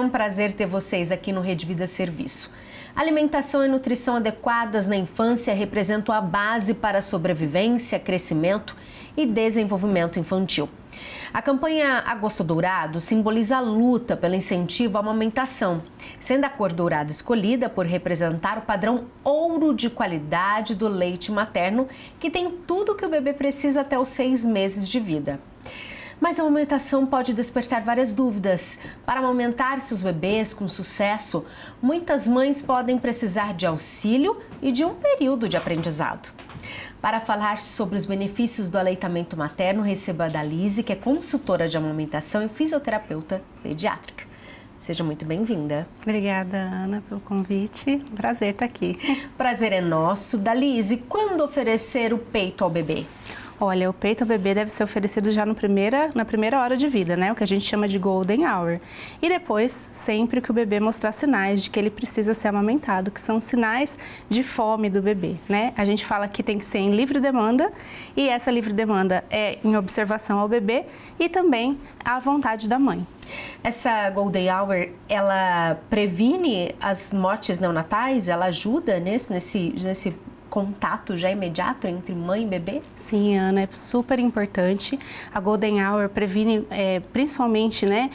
um prazer ter vocês aqui no Rede Vida Serviço. Alimentação e nutrição adequadas na infância representam a base para a sobrevivência, crescimento e desenvolvimento infantil. A campanha Agosto Dourado simboliza a luta pelo incentivo à amamentação, sendo a cor dourada escolhida por representar o padrão ouro de qualidade do leite materno, que tem tudo o que o bebê precisa até os 6 meses de vida. Mas a amamentação pode despertar várias dúvidas. Para amamentar seus bebês com sucesso, muitas mães podem precisar de auxílio e de um período de aprendizado. Para falar sobre os benefícios do aleitamento materno, recebo a Dalise, que é consultora de amamentação e fisioterapeuta pediátrica. Seja muito bem-vinda. Obrigada, Ana, pelo convite. Prazer estar aqui. Prazer é nosso. Dalise, quando oferecer o peito ao bebê? Olha, o peito ao bebê deve ser oferecido já na primeira hora de vida, né? O que a gente chama de golden hour. E depois, sempre que o bebê mostrar sinais de que ele precisa ser amamentado, que são sinais de fome do bebê, né? A gente fala que tem que ser em livre demanda, e essa livre demanda é em observação ao bebê e também à vontade da mãe. Essa golden hour, ela previne as mortes neonatais? Ela ajuda nesse contato já imediato entre mãe e bebê? Sim, Ana, é super importante. A Golden Hour previne principalmente, né?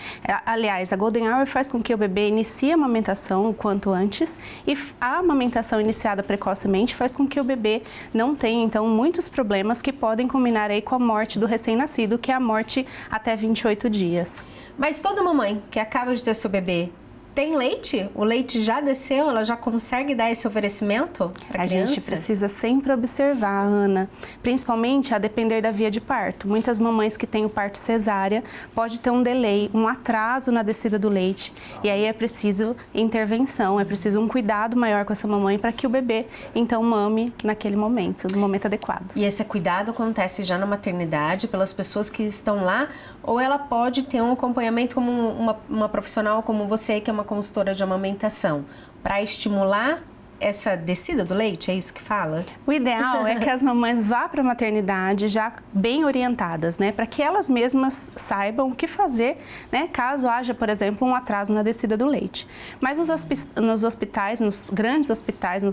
Aliás, a Golden Hour faz com que o bebê inicie a amamentação o quanto antes, e a amamentação iniciada precocemente faz com que o bebê não tenha, então, muitos problemas que podem culminar aí com a morte do recém-nascido, que é a morte até 28 dias. Mas toda mamãe que acaba de ter seu bebê tem leite? O leite já desceu? Ela já consegue dar esse oferecimento para a criança? A gente precisa sempre observar, Ana, principalmente a depender da via de parto. Muitas mamães que têm o parto cesárea pode ter um delay, um atraso na descida do leite, e aí é preciso intervenção, é preciso um cuidado maior com essa mamãe para que o bebê então mame naquele momento, no momento adequado. E esse cuidado acontece já na maternidade pelas pessoas que estão lá, ou ela pode ter um acompanhamento como uma profissional como você, que é uma consultora de amamentação, para estimular essa descida do leite, é isso que fala? O ideal é que as mamães vá para a maternidade já bem orientadas, né? Para que elas mesmas saibam o que fazer, né? Caso haja, por exemplo, um atraso na descida do leite. Mas nos hospitais, nos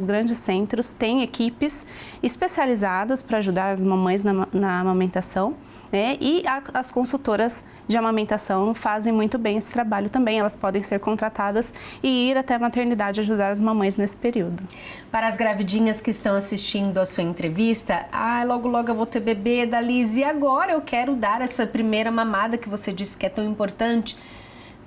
grandes centros, tem equipes especializadas para ajudar as mamães na amamentação, né? E as consultoras de amamentação fazem muito bem esse trabalho também. Elas podem ser contratadas e ir até a maternidade ajudar as mamães nesse período. Para as gravidinhas que estão assistindo a sua entrevista, logo eu vou ter bebê, Dalise, e agora eu quero dar essa primeira mamada que você disse que é tão importante.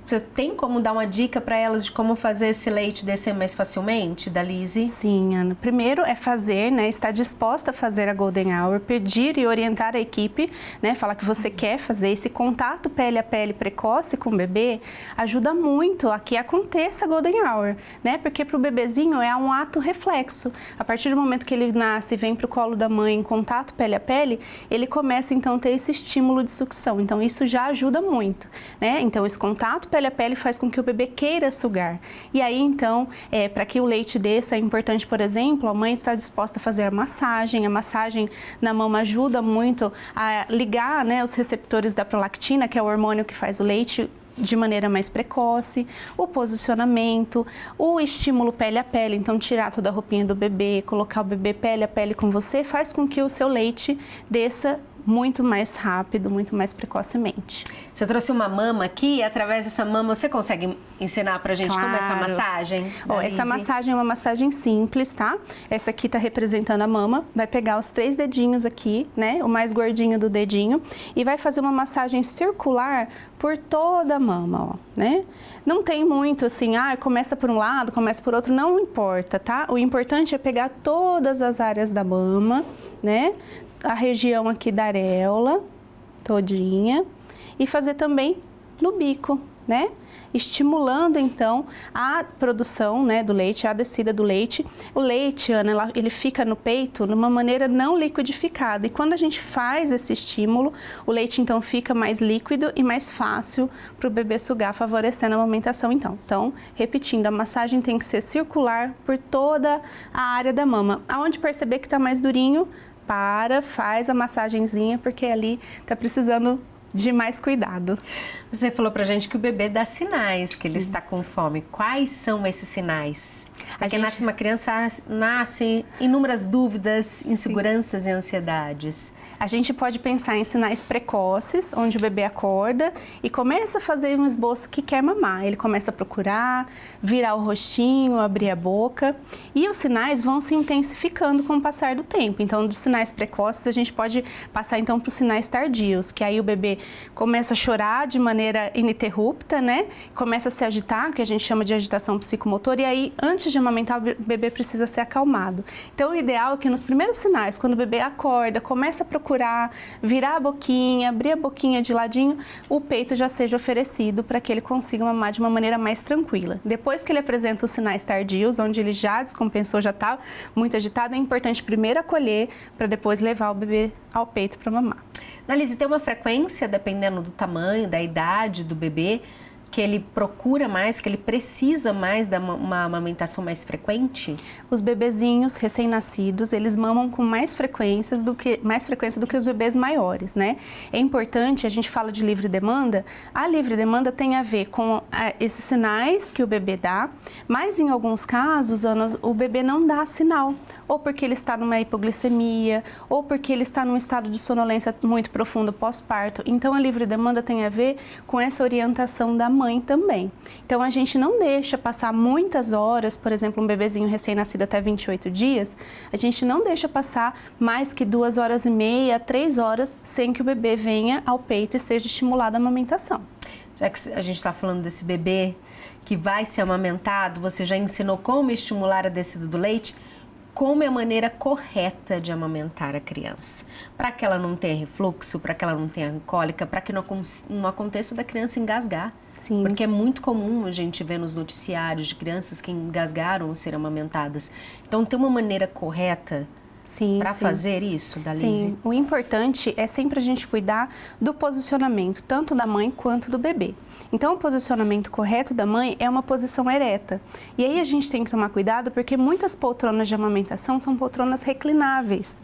Você tem como dar uma dica para elas de como fazer esse leite descer mais facilmente, Dalise? Sim, Ana. Primeiro é fazer, né? Estar disposta a fazer a Golden Hour, pedir e orientar a equipe, né? Falar que você quer fazer esse contato pele a pele precoce com o bebê, ajuda muito a que aconteça a Golden Hour, né? Porque para o bebezinho é um ato reflexo. A partir do momento que ele nasce e vem para o colo da mãe em contato pele a pele, ele começa então a ter esse estímulo de sucção. Então isso já ajuda muito, né? Então esse contato pele a pele faz com que o bebê queira sugar. E aí, então, para que o leite desça, é importante, por exemplo, a mãe está disposta a fazer a massagem na mama ajuda muito a ligar, né, os receptores da prolactina, que é o hormônio que faz o leite, de maneira mais precoce, o posicionamento, o estímulo pele a pele, então tirar toda a roupinha do bebê, colocar o bebê pele a pele com você, faz com que o seu leite desça muito mais rápido, muito mais precocemente. Você trouxe uma mama aqui, e através dessa mama você consegue ensinar pra gente como é essa massagem? Essa massagem é uma massagem simples, tá? Essa aqui tá representando a mama, vai pegar os 3 dedinhos aqui, né? O mais gordinho do dedinho, e vai fazer uma massagem circular por toda a mama, ó, né? Não tem muito assim, começa por um lado, começa por outro, não importa, tá? O importante é pegar todas as áreas da mama, né? A região aqui da areola, todinha, e fazer também no bico, né? Estimulando, então, a produção, né, do leite, a descida do leite. O leite, Ana, ele fica no peito de uma maneira não liquidificada. E quando a gente faz esse estímulo, o leite, então, fica mais líquido e mais fácil para o bebê sugar, favorecendo a amamentação, então. Então, repetindo, a massagem tem que ser circular por toda a área da mama. Aonde perceber que está mais durinho, faz a massagenzinha, porque ali está precisando de mais cuidado. Você falou pra gente que o bebê dá sinais que ele está com fome. Quais são esses sinais? Porque nasce uma criança, nascem inúmeras dúvidas, inseguranças e ansiedades. A gente pode pensar em sinais precoces, onde o bebê acorda e começa a fazer um esboço que quer mamar. Ele começa a procurar, virar o rostinho, abrir a boca. E os sinais vão se intensificando com o passar do tempo. Então, dos sinais precoces, a gente pode passar então para os sinais tardios, que aí o bebê começa a chorar de maneira ininterrupta, né? Começa a se agitar, que a gente chama de agitação psicomotora, e aí, antes de amamentar, o bebê precisa ser acalmado. Então, o ideal é que nos primeiros sinais, quando o bebê acorda, começa a procurar, virar a boquinha, abrir a boquinha de ladinho, o peito já seja oferecido para que ele consiga mamar de uma maneira mais tranquila. Depois que ele apresenta os sinais tardios, onde ele já descompensou, já está muito agitado, é importante primeiro acolher para depois levar o bebê ao peito para mamar. Analise, tem uma frequência, dependendo do tamanho, da idade do bebê, que ele procura mais, que ele precisa mais de uma amamentação mais frequente? Os bebezinhos recém-nascidos, eles mamam com mais frequência do que os bebês maiores, né? É importante, a gente fala de livre demanda, a livre demanda tem a ver com esses sinais que o bebê dá, mas em alguns casos, Ana, o bebê não dá sinal, ou porque ele está numa hipoglicemia, ou porque ele está num estado de sonolência muito profundo pós-parto. Então, a livre demanda tem a ver com essa orientação da mãe também. Então, a gente não deixa passar muitas horas, por exemplo, um bebezinho recém-nascido até 28 dias, a gente não deixa passar mais que 2 horas e meia, 3 horas, sem que o bebê venha ao peito e seja estimulada a amamentação. Já que a gente está falando desse bebê que vai ser amamentado, você já ensinou como estimular a descida do leite? Como é a maneira correta de amamentar a criança? Para que ela não tenha refluxo, para que ela não tenha cólica, para que não aconteça da criança engasgar. Sim, porque é muito comum a gente ver nos noticiários de crianças que engasgaram ao ser amamentadas. Então, tem uma maneira correta para fazer isso, Dalise? Sim, o importante é sempre a gente cuidar do posicionamento, tanto da mãe quanto do bebê. Então, o posicionamento correto da mãe é uma posição ereta. E aí a gente tem que tomar cuidado porque muitas poltronas de amamentação são poltronas reclináveis.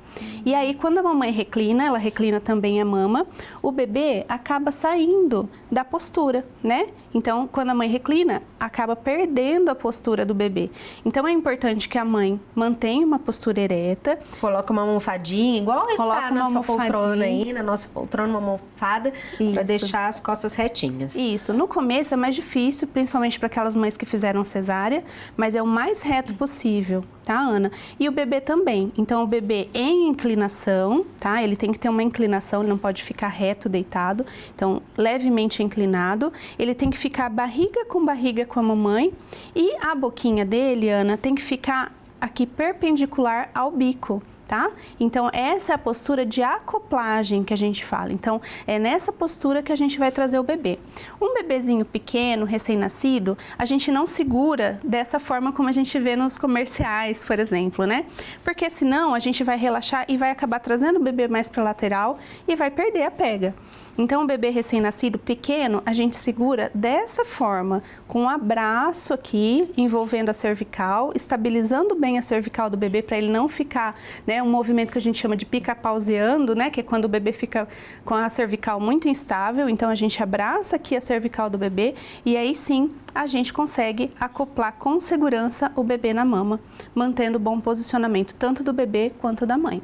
E aí, quando a mamãe reclina, ela reclina também a mama, o bebê acaba saindo da postura, né? Então, quando a mãe reclina, acaba perdendo a postura do bebê. Então, é importante que a mãe mantenha uma postura ereta. Coloca uma almofadinha, igual está na nossa poltrona aí, na nossa poltrona, uma almofada, para deixar as costas retinhas. Isso. No começo é mais difícil, principalmente para aquelas mães que fizeram cesárea, mas é o mais reto possível, tá, Ana? E o bebê também. Então, o bebê em inclinação, tá? Ele tem que ter uma inclinação, ele não pode ficar reto, deitado. Então, levemente inclinado. Ele tem que ficar barriga com a mamãe e a boquinha dele, Ana, tem que ficar aqui perpendicular ao bico. Tá? Então, essa é a postura de acoplagem que a gente fala. Então, é nessa postura que a gente vai trazer o bebê. Um bebezinho pequeno, recém-nascido, a gente não segura dessa forma como a gente vê nos comerciais, por exemplo, né? Porque senão a gente vai relaxar e vai acabar trazendo o bebê mais para a lateral e vai perder a pega. Então, o bebê recém-nascido pequeno, a gente segura dessa forma, com um abraço aqui, envolvendo a cervical, estabilizando bem a cervical do bebê para ele não ficar, né, um movimento que a gente chama de pica-pauseando, né, que é quando o bebê fica com a cervical muito instável. Então, a gente abraça aqui a cervical do bebê e aí sim a gente consegue acoplar com segurança o bebê na mama, mantendo bom posicionamento tanto do bebê quanto da mãe.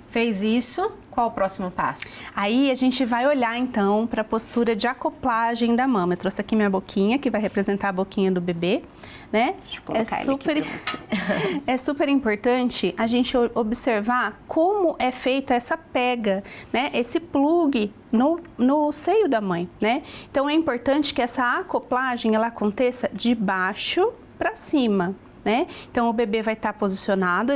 Fez isso, qual o próximo passo? Aí a gente vai olhar então para a postura de acoplagem da mama. Eu trouxe aqui minha boquinha, que vai representar a boquinha do bebê, né? Deixa eu colocar ele aqui pra você. É super importante a gente observar como é feita essa pega, né? Esse plug no seio da mãe, né? Então é importante que essa acoplagem ela aconteça de baixo para cima. Né? Então, o bebê vai estar posicionado,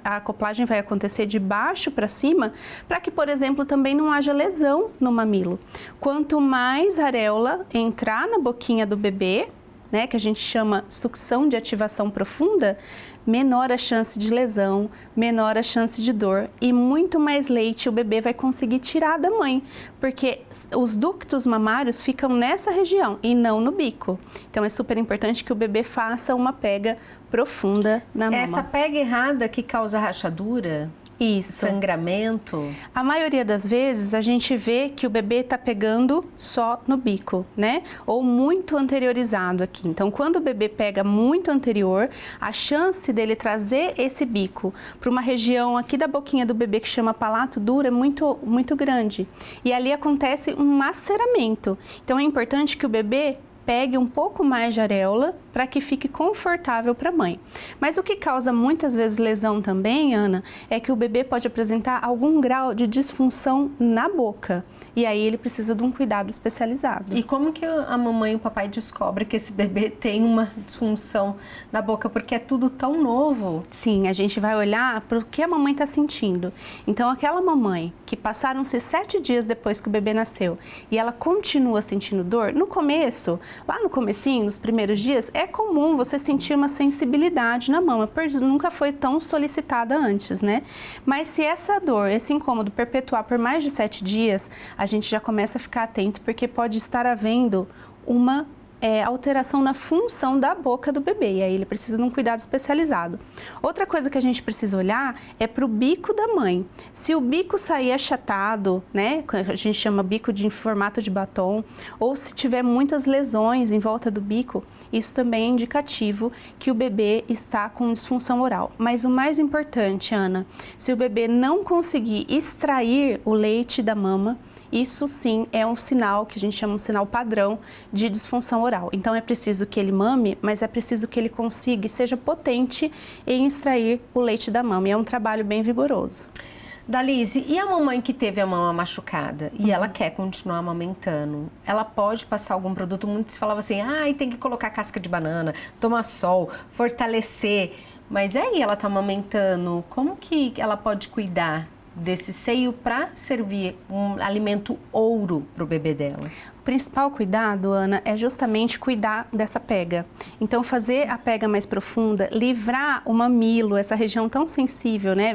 a acoplagem vai acontecer de baixo para cima, para que, por exemplo, também não haja lesão no mamilo. Quanto mais areola entrar na boquinha do bebê, né, que a gente chama sucção de ativação profunda, menor a chance de lesão, menor a chance de dor e muito mais leite o bebê vai conseguir tirar da mãe, porque os ductos mamários ficam nessa região e não no bico. Então, é super importante que o bebê faça uma pega profunda na mama. Essa pega errada que causa rachadura? Isso. Sangramento? A maioria das vezes a gente vê que o bebê está pegando só no bico, né? Ou muito anteriorizado aqui. Então, quando o bebê pega muito anterior, a chance dele trazer esse bico para uma região aqui da boquinha do bebê que chama palato duro é muito grande. E ali acontece um maceramento. Então, é importante que o bebê pegue um pouco mais de areola para que fique confortável para a mãe. Mas o que causa muitas vezes lesão também, Ana, é que o bebê pode apresentar algum grau de disfunção na boca. E aí ele precisa de um cuidado especializado. E como que a mamãe e o papai descobrem que esse bebê tem uma disfunção na boca? Porque é tudo tão novo. Sim, a gente vai olhar para o que a mamãe está sentindo. Então, aquela mamãe que passaram-se 7 dias depois que o bebê nasceu e ela continua sentindo dor, no começo, lá no comecinho, nos primeiros dias, é comum você sentir uma sensibilidade na mama, porque nunca foi tão solicitada antes, né? Mas se essa dor, esse incômodo perpetuar por mais de 7 dias, a gente já começa a ficar atento, porque pode estar havendo uma alteração na função da boca do bebê, e aí ele precisa de um cuidado especializado. Outra coisa que a gente precisa olhar é para o bico da mãe. Se o bico sair achatado, né, a gente chama bico de formato de batom, ou se tiver muitas lesões em volta do bico, isso também é indicativo que o bebê está com disfunção oral. Mas o mais importante, Ana, se o bebê não conseguir extrair o leite da mama, isso sim é um sinal que a gente chama um sinal padrão de disfunção oral. Então é preciso que ele mame, mas é preciso que ele consiga e seja potente em extrair o leite da mama. E é um trabalho bem vigoroso. Dalise, e a mamãe que teve a mama machucada e ela quer continuar amamentando, ela pode passar algum produto? Muitos falavam assim, tem que colocar casca de banana, tomar sol, fortalecer. Mas aí ela está amamentando, como que ela pode cuidar desse seio para servir um alimento ouro para o bebê dela? O principal cuidado, Ana, é justamente cuidar dessa pega. Então, fazer a pega mais profunda, livrar o mamilo, essa região tão sensível, né?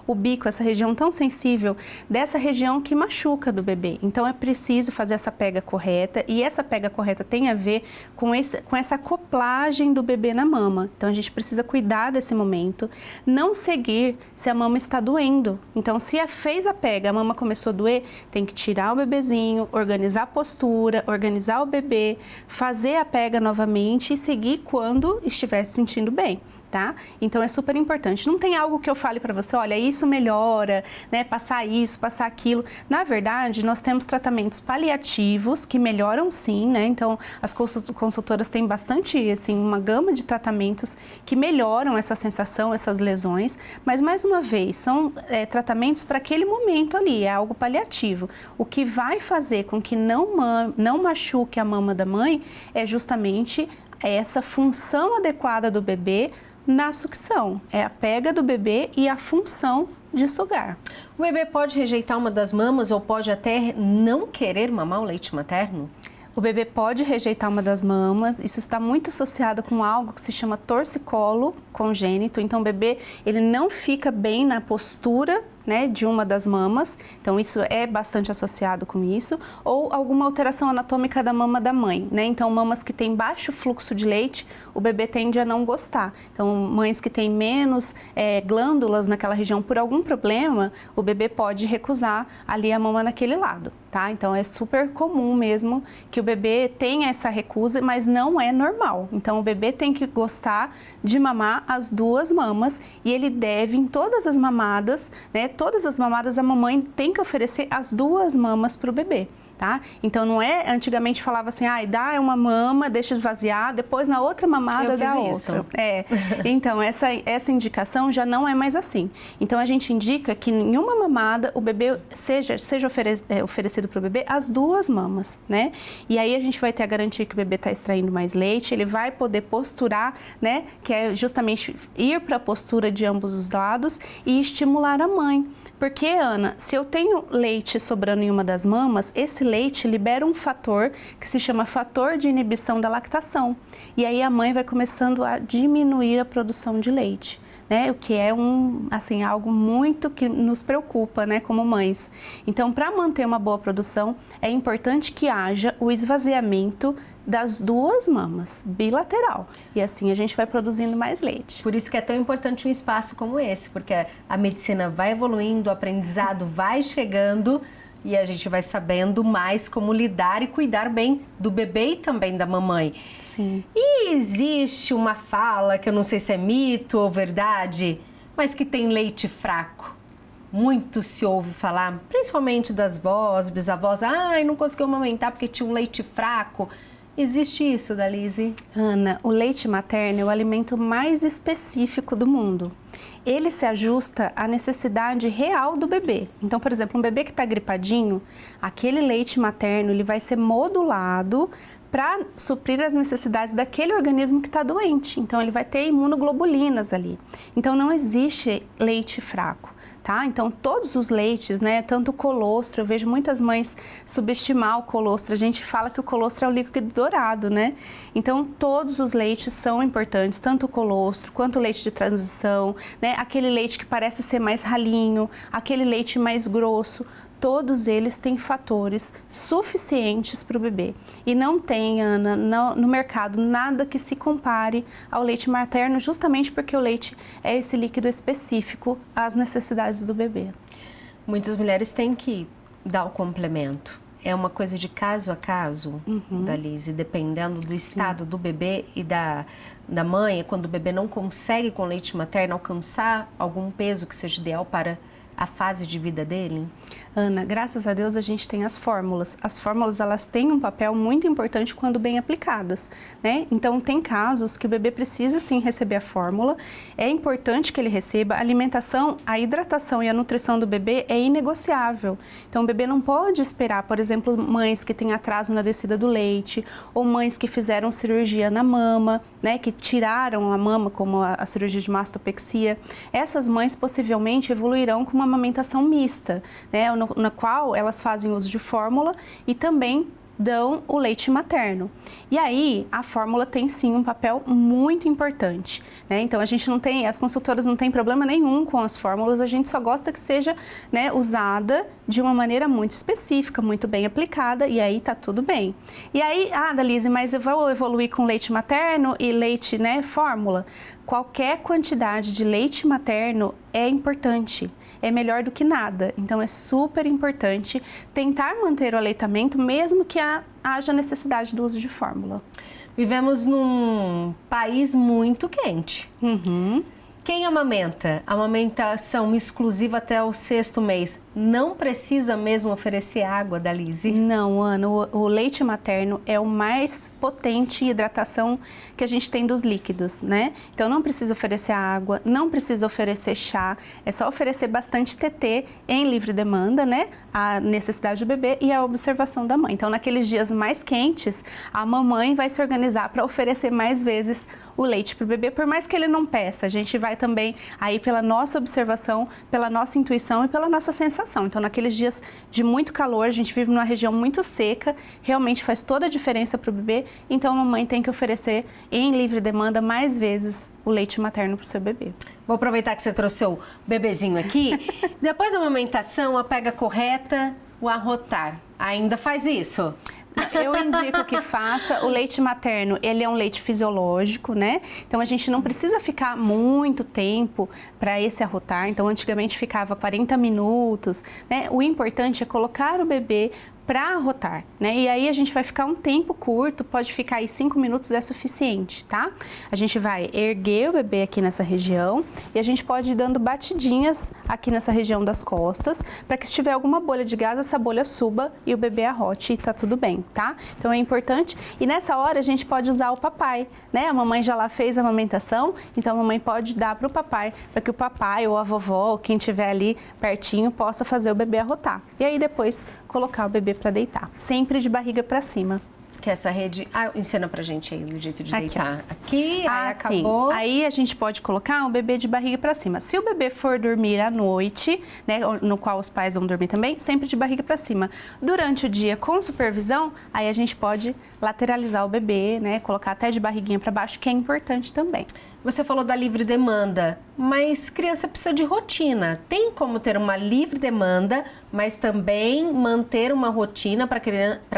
O bico, essa região tão sensível, dessa região que machuca do bebê. Então, é preciso fazer essa pega correta, e essa pega correta tem a ver com essa acoplagem do bebê na mama. Então, a gente precisa cuidar desse momento, não seguir se a mama está doendo. Então, se fez a pega, a mama começou a doer, tem que tirar o bebezinho, organizar a postura, organizar o bebê, fazer a pega novamente e seguir quando estiver se sentindo bem, tá? Então é super importante. Não tem algo que eu fale para você, olha, isso melhora, né? Passar isso, passar aquilo. Na verdade, nós temos tratamentos paliativos que melhoram sim, né? Então as consultoras têm bastante, assim, uma gama de tratamentos que melhoram essa sensação, essas lesões, mas mais uma vez, são tratamentos para aquele momento ali, é algo paliativo. O que vai fazer com que não machuque a mama da mãe é justamente essa função adequada do bebê na sucção. É a pega do bebê e a função de sugar. O bebê pode rejeitar uma das mamas ou pode até não querer mamar o leite materno? O bebê pode rejeitar uma das mamas, isso está muito associado com algo que se chama torcicolo congênito. Então o bebê, ele não fica bem na postura, né, de uma das mamas, então isso é bastante associado com isso, ou alguma alteração anatômica da mama da mãe, né? Então mamas que têm baixo fluxo de leite, o bebê tende a não gostar. Então mães que têm menos glândulas naquela região por algum problema, o bebê pode recusar ali a mama naquele lado, tá? Então é super comum mesmo que o bebê tenha essa recusa, mas não é normal. Então o bebê tem que gostar de mamar as duas mamas e ele deve, em todas as mamadas, né? Todas as mamadas a mamãe tem que oferecer as duas mamas para o bebê. Tá? Então não é, antigamente falava assim, dá uma mama, deixa esvaziar, depois na outra mamada dá outra. Então essa indicação já não é mais assim. Então a gente indica que em uma mamada o bebê seja oferecido para o bebê as duas mamas, né? E aí a gente vai ter a garantia que o bebê está extraindo mais leite, ele vai poder posturar, né? Que é justamente ir para a postura de ambos os lados e estimular a mãe. Porque, Ana, se eu tenho leite sobrando em uma das mamas, esse leite libera um fator que se chama fator de inibição da lactação. E aí a mãe vai começando a diminuir a produção de leite, né? O que é algo muito que nos preocupa, né, como mães. Então, para manter uma boa produção, é importante que haja o esvaziamento das duas mamas, bilateral. E assim a gente vai produzindo mais leite. Por isso que é tão importante um espaço como esse, porque a medicina vai evoluindo, o aprendizado vai chegando e a gente vai sabendo mais como lidar e cuidar bem do bebê e também da mamãe. Sim. E existe uma fala, que eu não sei se é mito ou verdade, mas que tem leite fraco. Muito se ouve falar, principalmente das vós, bisavós, não conseguiu amamentar porque tinha um leite fraco. Existe isso, Dalise? Ana, o leite materno é o alimento mais específico do mundo. Ele se ajusta à necessidade real do bebê. Então, por exemplo, um bebê que está gripadinho, aquele leite materno ele vai ser modulado para suprir as necessidades daquele organismo que está doente. Então, ele vai ter imunoglobulinas ali. Então, não existe leite fraco. Tá? Então, todos os leites, né, tanto o colostro, eu vejo muitas mães subestimar o colostro, a gente fala que o colostro é o líquido dourado, né? Então, todos os leites são importantes, tanto o colostro quanto o leite de transição, né? Aquele leite que parece ser mais ralinho, aquele leite mais grosso, todos eles têm fatores suficientes para o bebê. E não tem, Ana, no mercado nada que se compare ao leite materno, justamente porque o leite é esse líquido específico às necessidades do bebê. Muitas mulheres têm que dar o complemento. É uma coisa de caso a caso, Dalise, dependendo do estado do bebê e da mãe, quando o bebê não consegue com leite materno alcançar algum peso que seja ideal para a fase de vida dele? Ana, graças a Deus a gente tem as fórmulas. As fórmulas, elas têm um papel muito importante quando bem aplicadas, né? Então, tem casos que o bebê precisa sim receber a fórmula. É importante que ele receba. A alimentação, a hidratação e a nutrição do bebê é inegociável. Então, o bebê não pode esperar, por exemplo, mães que têm atraso na descida do leite ou mães que fizeram cirurgia na mama, né? Que tiraram a mama, como a cirurgia de mastopexia. Essas mães possivelmente evoluirão com uma amamentação mista, né? Na qual elas fazem uso de fórmula e também dão o leite materno. E aí, a fórmula tem sim um papel muito importante, né? Então, as consultoras não têm problema nenhum com as fórmulas, a gente só gosta que seja, né, usada de uma maneira muito específica, muito bem aplicada, e aí tá tudo bem. E aí, Dalise, mas eu vou evoluir com leite materno e leite, né, fórmula? Qualquer quantidade de leite materno é importante, é melhor do que nada. Então, é super importante tentar manter o aleitamento, mesmo que haja necessidade do uso de fórmula. Vivemos num país muito quente. Quem amamenta, amamentação exclusiva até o 6º mês, não precisa mesmo oferecer água, Dalise? Não, Ana, o leite materno é o mais potente em hidratação que a gente tem dos líquidos, né? Então não precisa oferecer água, não precisa oferecer chá, é só oferecer bastante TT em livre demanda, né? A necessidade do bebê e a observação da mãe. Então, naqueles dias mais quentes, a mamãe vai se organizar para oferecer mais vezes o leite para o bebê, por mais que ele não peça. A gente vai também aí pela nossa observação, pela nossa intuição e pela nossa sensação. Então, naqueles dias de muito calor, a gente vive numa região muito seca, realmente faz toda a diferença para o bebê. Então, a mamãe tem que oferecer em livre demanda mais vezes o leite materno para o seu bebê. Vou aproveitar que você trouxe o bebezinho aqui. Depois da amamentação, a pega correta, o arrotar. Ainda faz isso? Eu indico que faça. O leite materno, ele é um leite fisiológico, né? Então, a gente não precisa ficar muito tempo para esse arrotar. Então, antigamente ficava 40 minutos, né? O importante é colocar o bebê para arrotar, né? E aí a gente vai ficar um tempo curto, pode ficar aí 5 minutos, é suficiente, tá? A gente vai erguer o bebê aqui nessa região e a gente pode ir dando batidinhas aqui nessa região das costas, para que se tiver alguma bolha de gás, essa bolha suba e o bebê arrote e tá tudo bem, tá? Então é importante. E nessa hora a gente pode usar o papai, né? A mamãe já lá fez a amamentação, então a mamãe pode dar para o papai, para que o papai ou a vovó, ou quem tiver ali pertinho, possa fazer o bebê arrotar. E aí depois colocar o bebê para deitar, sempre de barriga para cima. Que essa rede... ensina pra gente aí o jeito de aqui, deitar. Aqui, aí acabou. Sim. Aí a gente pode colocar o bebê de barriga para cima. Se o bebê for dormir à noite, né, no qual os pais vão dormir também, sempre de barriga para cima. Durante o dia, com supervisão, aí a gente pode lateralizar o bebê, né? Colocar até de barriguinha para baixo, que é importante também. Você falou da livre demanda, mas criança precisa de rotina. Tem como ter uma livre demanda, mas também manter uma rotina para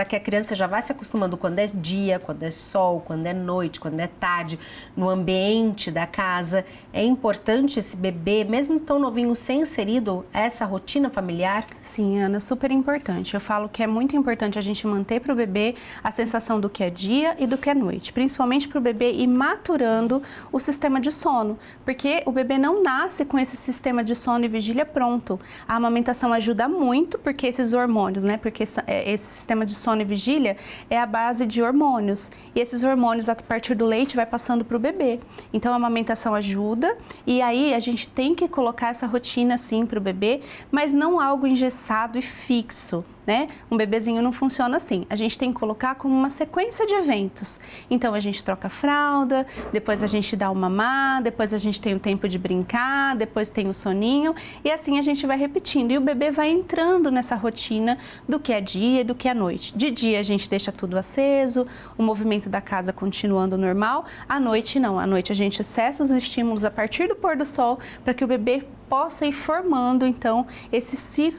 que a criança já vá se acostumando quando é dia, quando é sol, quando é noite, quando é tarde, no ambiente da casa. É importante esse bebê, mesmo tão novinho, ser inserido a essa rotina familiar? Sim, Ana, super importante. Eu falo que é muito importante a gente manter para o bebê a sensação do que é dia e do que é noite, principalmente para o bebê ir maturando o sistema de sono, porque o bebê não nasce com esse sistema de sono e vigília pronto. A amamentação ajuda muito, porque esses hormônios, né? Porque esse sistema de sono e vigília é a base de hormônios. E esses hormônios, a partir do leite, vai passando para o bebê. Então, a amamentação ajuda e aí a gente tem que colocar essa rotina, sim, para o bebê, mas não algo engessado e fixo. Né? Um bebezinho não funciona assim. A gente tem que colocar como uma sequência de eventos. Então, a gente troca a fralda, depois a gente dá o mamar, depois a gente tem o tempo de brincar, depois tem o soninho e assim a gente vai repetindo. E o bebê vai entrando nessa rotina do que é dia e do que é noite. De dia a gente deixa tudo aceso, o movimento da casa continuando normal. À noite não. À noite a gente cessa os estímulos a partir do pôr do sol para que o bebê possa ir formando, então, esse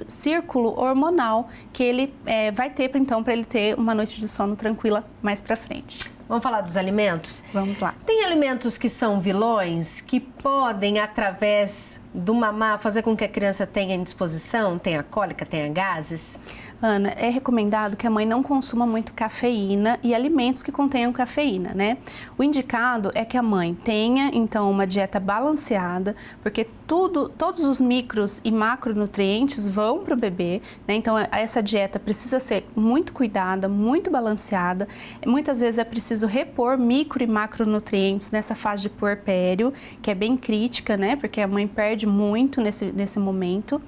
círculo hormonal que ele vai ter, então, para ele ter uma noite de sono tranquila mais para frente. Vamos falar dos alimentos? Vamos lá. Tem alimentos que são vilões, que podem, através do mamar, fazer com que a criança tenha indisposição, tenha cólica, tenha gases? Ana, é recomendado que a mãe não consuma muito cafeína e alimentos que contenham cafeína, né? O indicado é que a mãe tenha, então, uma dieta balanceada, porque todos os micros e macronutrientes vão para o bebê, né? Então, essa dieta precisa ser muito cuidada, muito balanceada. Muitas vezes é preciso repor micro e macronutrientes nessa fase de puerpério, que é bem crítica, né? Porque a mãe perde muito nesse momento.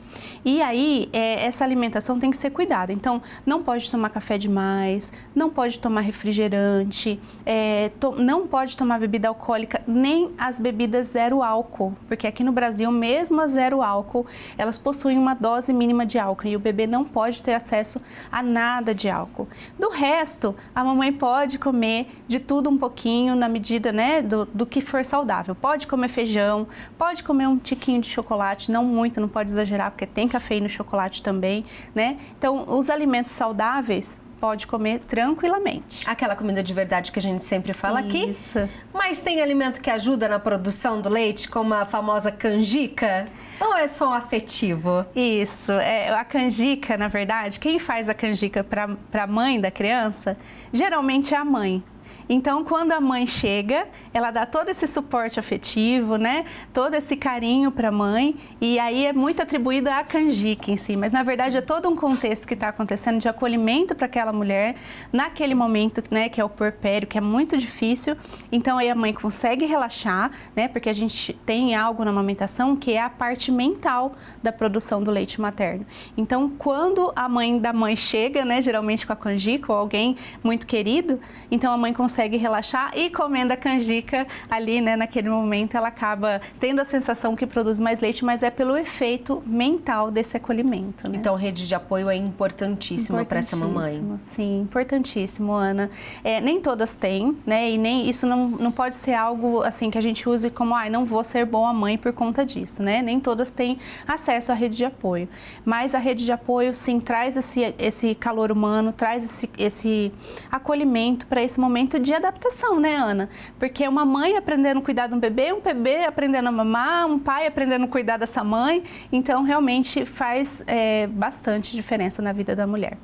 E aí, essa alimentação tem que ser cuidada. Então, não pode tomar café demais, não pode tomar refrigerante, não pode tomar bebida alcoólica, nem as bebidas zero álcool, porque aqui no Brasil, mesmo as zero álcool, elas possuem uma dose mínima de álcool e o bebê não pode ter acesso a nada de álcool. Do resto, a mamãe pode comer de tudo um pouquinho, na medida, né, do que for saudável. Pode comer feijão, pode comer um tiquinho de chocolate, não muito, não pode exagerar, porque tem cafeína no chocolate também, né? Então, os alimentos saudáveis pode comer tranquilamente. Aquela comida de verdade que a gente sempre fala aqui. Isso. Mas tem alimento que ajuda na produção do leite, como a famosa canjica? Ou é só afetivo? Isso. A canjica, na verdade, quem faz a canjica para a mãe da criança, geralmente é a mãe. Então, quando a mãe chega, ela dá todo esse suporte afetivo, né? Todo esse carinho para a mãe e aí é muito atribuído à canjica em si, mas na verdade é todo um contexto que está acontecendo de acolhimento para aquela mulher naquele momento, né? Que é o puerpério, que é muito difícil. Então, aí a mãe consegue relaxar, né? Porque a gente tem algo na amamentação que é a parte mental da produção do leite materno. Então, quando a mãe da mãe chega, né? Geralmente com a canjica ou alguém muito querido, então a mãe consegue relaxar e comendo a canjica ali, né, naquele momento ela acaba tendo a sensação que produz mais leite, mas é pelo efeito mental desse acolhimento, né? Então, rede de apoio é importantíssima para essa mamãe. Sim, importantíssimo, Ana. Nem todas têm, né, e nem isso não pode ser algo assim que a gente use como, não vou ser boa mãe por conta disso, né? Nem todas têm acesso à rede de apoio, mas a rede de apoio, sim, traz esse calor humano, traz esse acolhimento para esse momento de adaptação, né, Ana? Porque uma mãe aprendendo a cuidar de um bebê aprendendo a mamar, um pai aprendendo a cuidar dessa mãe. Então, realmente faz bastante diferença na vida da mulher.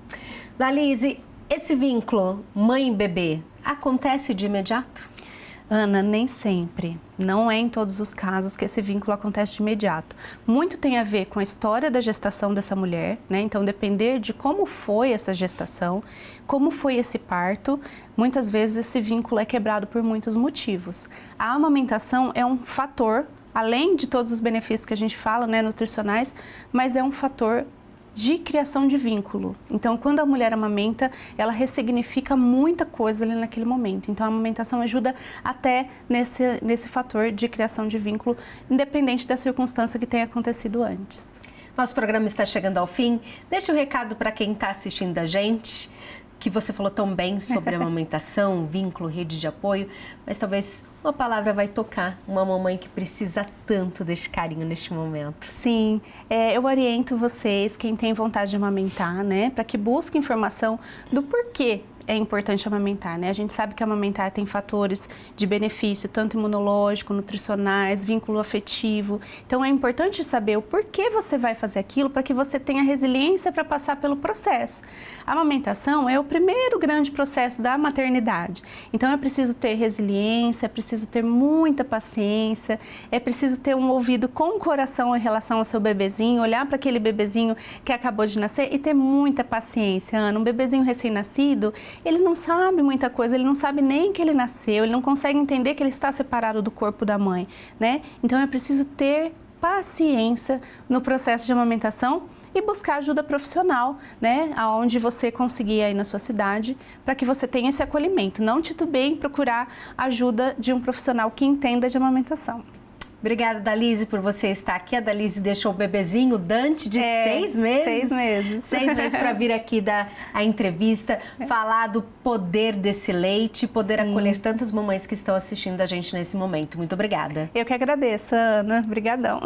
Dalise, esse vínculo mãe-bebê acontece de imediato? Ana, nem sempre. Não é em todos os casos que esse vínculo acontece de imediato. Muito tem a ver com a história da gestação dessa mulher, né? Então, depender de como foi essa gestação, como foi esse parto, muitas vezes esse vínculo é quebrado por muitos motivos. A amamentação é um fator, além de todos os benefícios que a gente fala, né, nutricionais, mas é um fator de criação de vínculo. Então, quando a mulher amamenta, ela ressignifica muita coisa ali naquele momento. Então, a amamentação ajuda até nesse fator de criação de vínculo, independente da circunstância que tenha acontecido antes. Nosso programa está chegando ao fim. Deixa um recado para quem está assistindo a gente. que você falou tão bem sobre a amamentação, vínculo, rede de apoio, mas talvez uma palavra vai tocar uma mamãe que precisa tanto desse carinho neste momento. Sim, eu oriento vocês, quem tem vontade de amamentar, né, para que busque informação do porquê é importante amamentar, né? A gente sabe que amamentar tem fatores de benefício, tanto imunológico, nutricionais, vínculo afetivo. Então é importante saber o porquê você vai fazer aquilo para que você tenha resiliência para passar pelo processo. A amamentação é o primeiro grande processo da maternidade. Então é preciso ter resiliência, é preciso ter muita paciência, é preciso ter um ouvido com o coração em relação ao seu bebezinho, olhar para aquele bebezinho que acabou de nascer e ter muita paciência, Ana. Um bebezinho recém-nascido, ele não sabe muita coisa, ele não sabe nem que ele nasceu, ele não consegue entender que ele está separado do corpo da mãe, né? Então é preciso ter paciência no processo de amamentação e buscar ajuda profissional, né? Aonde você conseguir aí na sua cidade, para que você tenha esse acolhimento. Não titubeie em procurar ajuda de um profissional que entenda de amamentação. Obrigada, Dalise, por você estar aqui. A Dalise deixou o bebezinho, Dante, de 6 meses. 6 meses. 6 meses para vir aqui dar a entrevista, falar do poder desse leite, poder acolher tantas mamães que estão assistindo a gente nesse momento. Muito obrigada. Eu que agradeço, Ana. Obrigadão.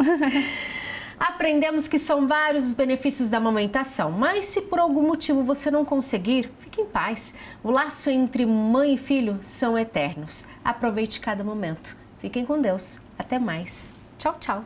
Aprendemos que são vários os benefícios da amamentação, mas se por algum motivo você não conseguir, fique em paz. O laço entre mãe e filho são eternos. Aproveite cada momento. Fiquem com Deus. Até mais. Tchau, tchau.